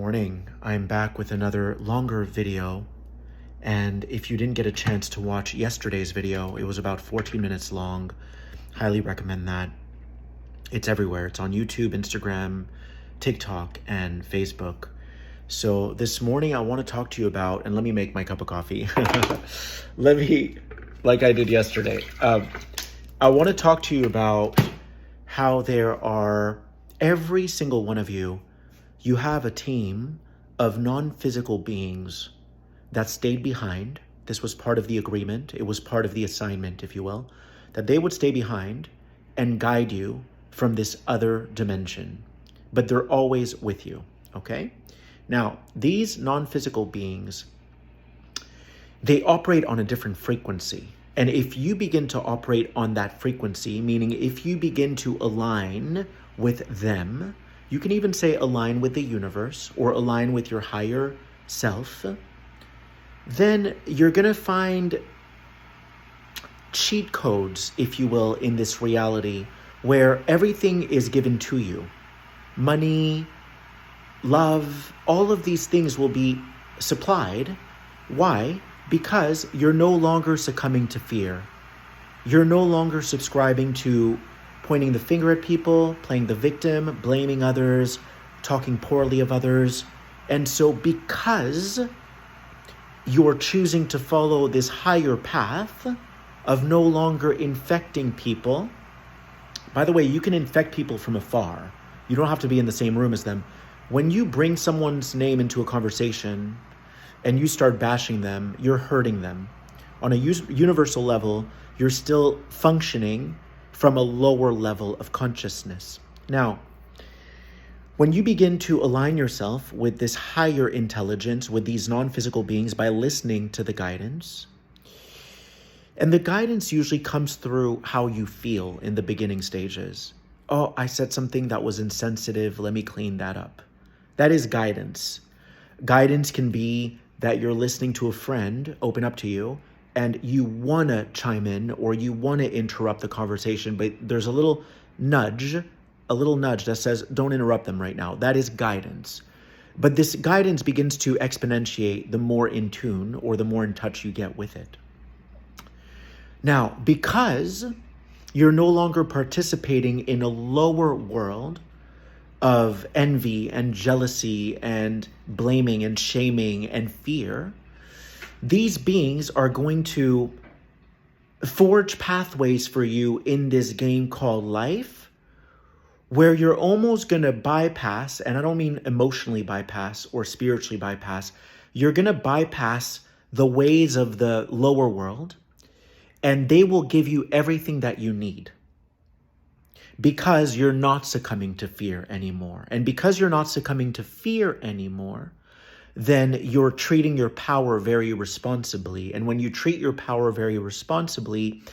Morning. I'm back with another longer video, and if you didn't get a chance to watch yesterday's video, it was about 14 minutes long. Highly recommend that. It's everywhere. It's on YouTube, Instagram, TikTok, and Facebook. So this morning I want to talk to you about, and let me make my cup of coffee. Like I did yesterday. I want to talk to you about how there are, every single one of you have a team of non-physical beings that stayed behind. This was part of the agreement. It was part of the assignment, if you will, that they would stay behind and guide you from this other dimension. But they're always with you, okay? Now, these non-physical beings, they operate on a different frequency. And if you begin to operate on that frequency, meaning if you begin to align with them, you can even say align with the universe or align with your higher self, then you're going to find cheat codes, if you will, in this reality where everything is given to you. Money, love, all of these things will be supplied. Why? Because you're no longer succumbing to fear. You're no longer subscribing to pointing the finger at people, playing the victim, blaming others, talking poorly of others. And so because you're choosing to follow this higher path of no longer infecting people, by the way, you can infect people from afar. You don't have to be in the same room as them. When you bring someone's name into a conversation and you start bashing them, you're hurting them. On a universal level, you're still functioning from a lower level of consciousness. Now, when you begin to align yourself with this higher intelligence, with these non-physical beings by listening to the guidance, and the guidance usually comes through how you feel in the beginning stages. Oh, I said something that was insensitive. Let me clean that up. That is guidance. Guidance can be that you're listening to a friend open up to you, and you want to chime in or you want to interrupt the conversation, but there's a little nudge that says, don't interrupt them right now. That is guidance. But this guidance begins to exponentiate the more in tune or the more in touch you get with it. Now, because you're no longer participating in a lower world of envy and jealousy and blaming and shaming and fear, these beings are going to forge pathways for you in this game called life, where you're almost going to bypass, and I don't mean emotionally bypass or spiritually bypass, you're going to bypass the ways of the lower world, and they will give you everything that you need. Because you're not succumbing to fear anymore. And because you're not succumbing to fear anymore, then you're treating your power very responsibly. And when you treat your power very responsibly,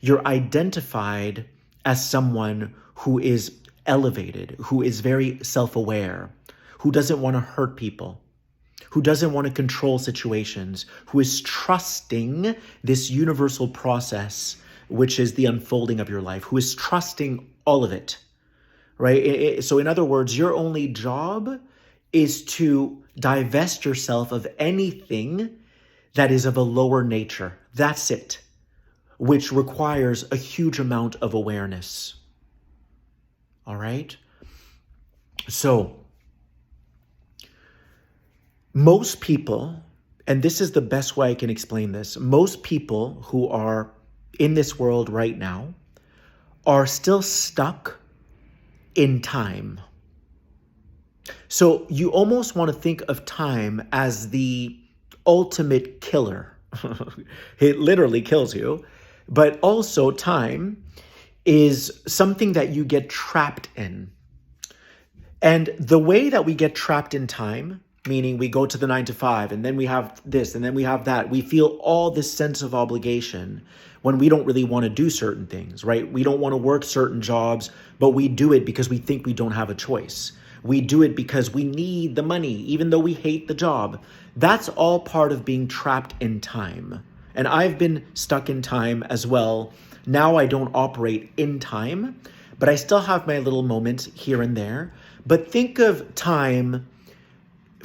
you're identified as someone who is elevated, who is very self-aware, who doesn't want to hurt people, who doesn't want to control situations, who is trusting this universal process, which is the unfolding of your life, who is trusting all of it, right? So in other words, your only job is to divest yourself of anything that is of a lower nature. That's it, which requires a huge amount of awareness. All right? So most people, and this is the best way I can explain this, most people who are in this world right now are still stuck in time. So you almost want to think of time as the ultimate killer. It literally kills you. But also time is something that you get trapped in. And the way that we get trapped in time, meaning we go to the 9 to 5 and then we have this and then we have that, we feel all this sense of obligation when we don't really want to do certain things, right? We don't want to work certain jobs, but we do it because we think we don't have a choice. We do it because we need the money, even though we hate the job. That's all part of being trapped in time. And I've been stuck in time as well. Now I don't operate in time, but I still have my little moments here and there. But think of time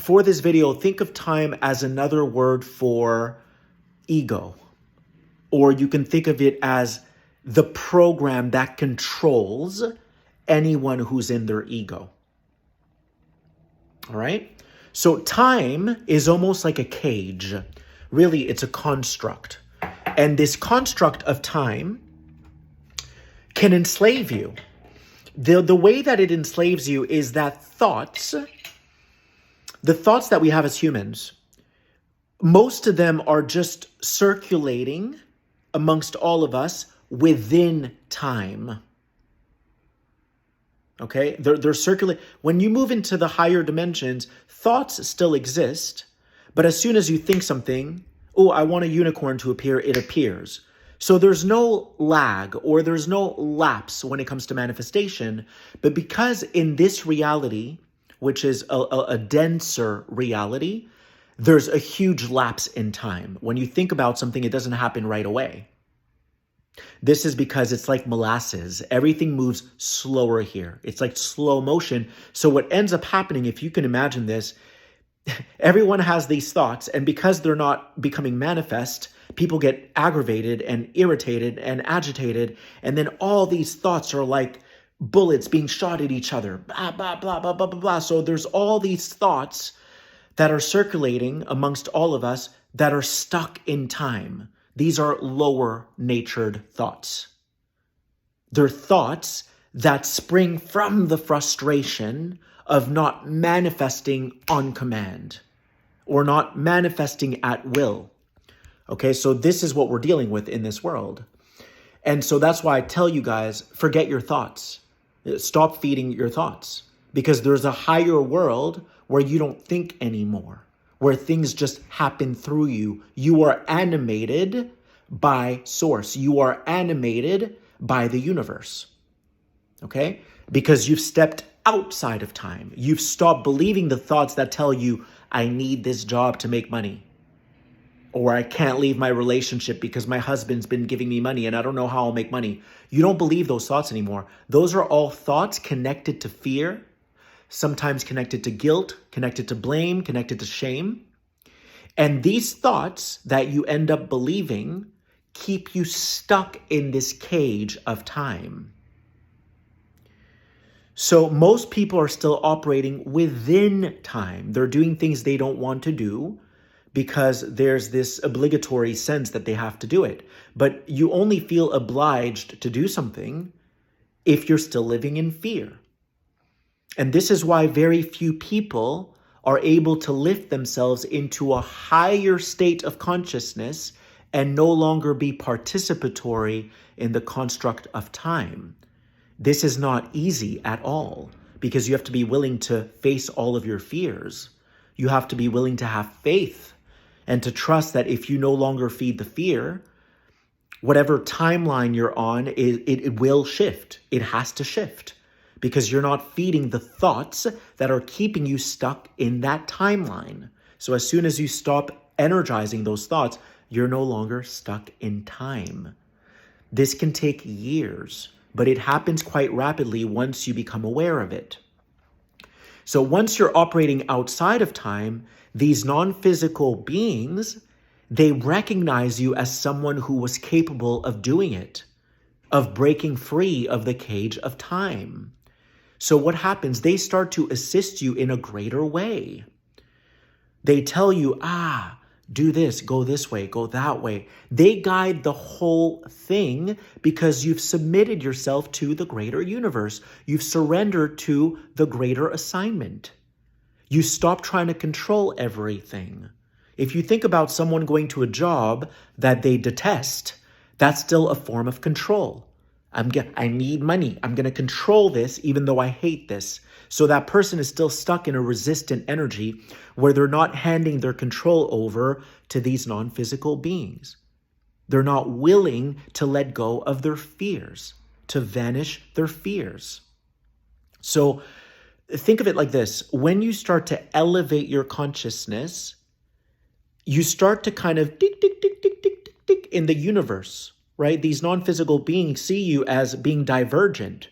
for this video, think of time as another word for ego. Or you can think of it as the program that controls anyone who's in their ego. All right? So time is almost like a cage. Really, it's a construct. And this construct of time can enslave you. The way that it enslaves you is that the thoughts that we have as humans, most of them are just circulating amongst all of us within time. Okay? They're circulating. When you move into the higher dimensions, thoughts still exist, but as soon as you think something, oh, I want a unicorn to appear, it appears. So there's no lag or there's no lapse when it comes to manifestation, but because in this reality, which is a denser reality, there's a huge lapse in time. When you think about something, it doesn't happen right away. This is because it's like molasses. Everything moves slower here. It's like slow motion. So what ends up happening, if you can imagine this, everyone has these thoughts, and because they're not becoming manifest, people get aggravated and irritated and agitated, and then all these thoughts are like bullets being shot at each other, blah, blah, blah, blah, blah, blah, blah. So there's all these thoughts that are circulating amongst all of us that are stuck in time. These are lower natured thoughts. They're thoughts that spring from the frustration of not manifesting on command or not manifesting at will. Okay, so this is what we're dealing with in this world. And so that's why I tell you guys, forget your thoughts. Stop feeding your thoughts, because there's a higher world where you don't think anymore, where things just happen through you. You are animated by source. You are animated by the universe. Okay? Because you've stepped outside of time. You've stopped believing the thoughts that tell you, I need this job to make money. Or I can't leave my relationship because my husband's been giving me money and I don't know how I'll make money. You don't believe those thoughts anymore. Those are all thoughts connected to fear, sometimes connected to guilt, connected to blame, connected to shame. And these thoughts that you end up believing keep you stuck in this cage of time. So most people are still operating within time. They're doing things they don't want to do because there's this obligatory sense that they have to do it. But you only feel obliged to do something if you're still living in fear. And this is why very few people are able to lift themselves into a higher state of consciousness and no longer be participatory in the construct of time. This is not easy at all, because you have to be willing to face all of your fears. You have to be willing to have faith and to trust that if you no longer feed the fear, whatever timeline you're on, it will shift. It has to shift, because you're not feeding the thoughts that are keeping you stuck in that timeline. So as soon as you stop energizing those thoughts, you're no longer stuck in time. This can take years, but it happens quite rapidly once you become aware of it. So once you're operating outside of time, these non-physical beings, they recognize you as someone who was capable of doing it, of breaking free of the cage of time. So what happens? They start to assist you in a greater way. They tell you, do this, go this way, go that way. They guide the whole thing because you've submitted yourself to the greater universe. You've surrendered to the greater assignment. You stop trying to control everything. If you think about someone going to a job that they detest, that's still a form of control. I need money. I'm going to control this even though I hate this. So that person is still stuck in a resistant energy where they're not handing their control over to these non-physical beings. They're not willing to let go of their fears, to vanish their fears. So think of it like this. When you start to elevate your consciousness, you start to kind of tick, tick, tick, tick, tick, tick, tick in the universe, right? These non-physical beings see you as being divergent.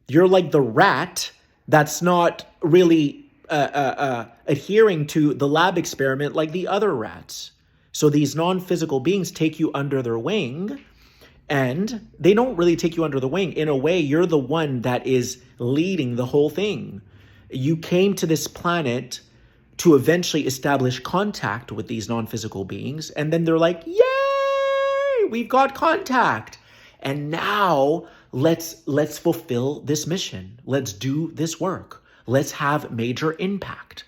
You're like the rat that's not really adhering to the lab experiment like the other rats. So these non-physical beings take you under their wing, and they don't really take you under the wing. In a way, you're the one that is leading the whole thing. You came to this planet to eventually establish contact with these non-physical beings, and then they're like, yay, we've got contact. And now let's fulfill this mission. Let's do this work. Let's have major impact.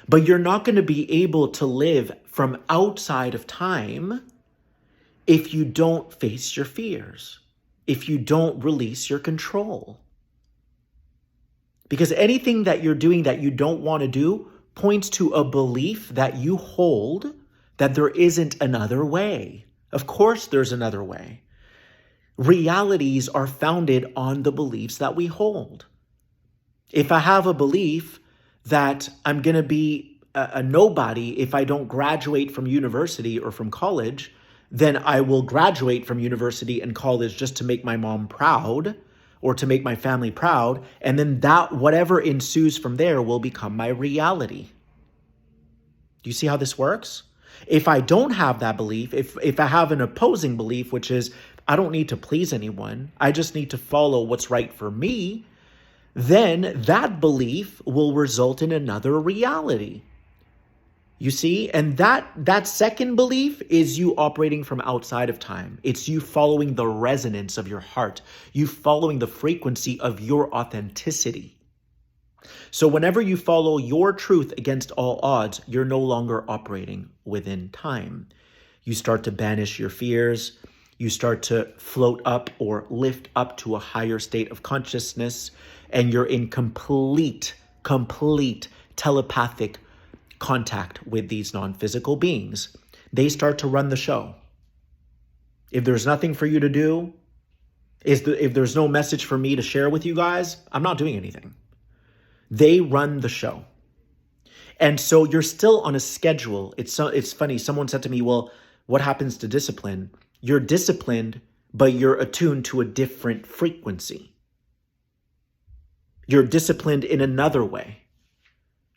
But you're not going to be able to live from outside of time if you don't face your fears, if you don't release your control. Because anything that you're doing that you don't want to do points to a belief that you hold that there isn't another way. Of course, there's another way. Realities are founded on the beliefs that we hold. If I have a belief that I'm going to be a nobody if I don't graduate from university or from college, then I will graduate from university and college just to make my mom proud or to make my family proud. And then that whatever ensues from there will become my reality. Do you see how this works? If I don't have that belief, if I have an opposing belief, which is I don't need to please anyone, I just need to follow what's right for me, then that belief will result in another reality. You see? And that second belief is you operating from outside of time. It's you following the resonance of your heart, you following the frequency of your authenticity. So whenever you follow your truth against all odds, you're no longer operating within time. You start to banish your fears. You start to float up or lift up to a higher state of consciousness, and you're in complete telepathic contact with these non-physical beings. They start to run the show. If there's nothing for you to do, if there's no message for me to share with you guys, I'm not doing anything. They run the show. And so you're still on a schedule. It's funny. Someone said to me, well, what happens to discipline? You're disciplined, but you're attuned to a different frequency. You're disciplined in another way,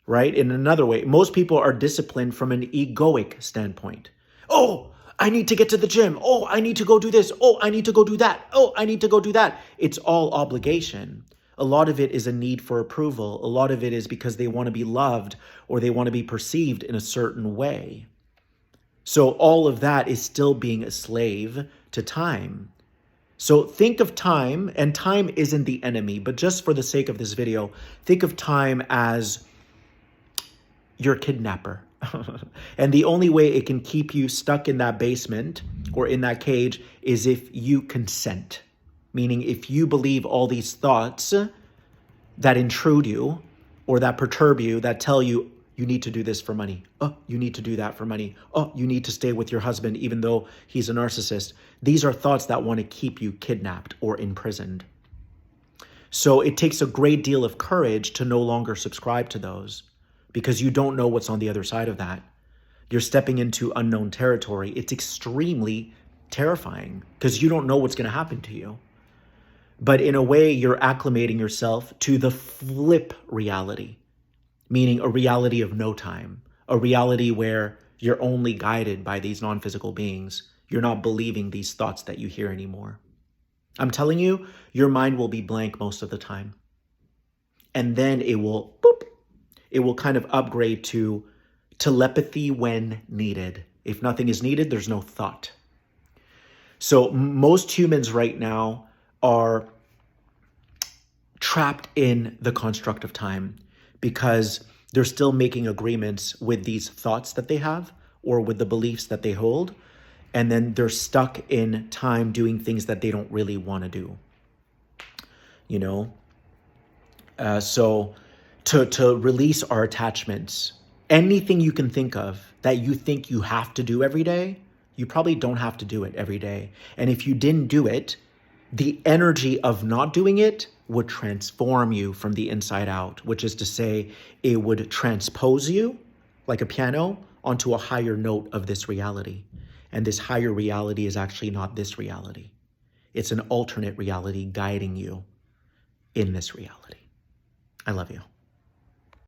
right? In another way. Most people are disciplined from an egoic standpoint. Oh, I need to get to the gym. Oh, I need to go do this. Oh, I need to go do that. Oh, I need to go do that. It's all obligation. A lot of it is a need for approval. A lot of it is because they want to be loved or they want to be perceived in a certain way. So all of that is still being a slave to time. So think of time, and time isn't the enemy, but just for the sake of this video, think of time as your kidnapper. And the only way it can keep you stuck in that basement or in that cage is if you consent. Meaning if you believe all these thoughts that intrude you or that perturb you, that tell you, you need to do this for money. Oh, you need to do that for money. Oh, you need to stay with your husband even though he's a narcissist. These are thoughts that want to keep you kidnapped or imprisoned. So it takes a great deal of courage to no longer subscribe to those because you don't know what's on the other side of that. You're stepping into unknown territory. It's extremely terrifying because you don't know what's going to happen to you. But in a way, you're acclimating yourself to the flip reality, meaning a reality of no time, a reality where you're only guided by these non-physical beings. You're not believing these thoughts that you hear anymore. I'm telling you, your mind will be blank most of the time. And then it will kind of upgrade to telepathy when needed. If nothing is needed, there's no thought. So most humans right now are trapped in the construct of time because they're still making agreements with these thoughts that they have or with the beliefs that they hold. And then they're stuck in time doing things that they don't really want to do. You know? So to release our attachments, anything you can think of that you think you have to do every day, you probably don't have to do it every day. And if you didn't do it, the energy of not doing it would transform you from the inside out, which is to say it would transpose you like a piano onto a higher note of this reality. And this higher reality is actually not this reality. It's an alternate reality guiding you in this reality. I love you.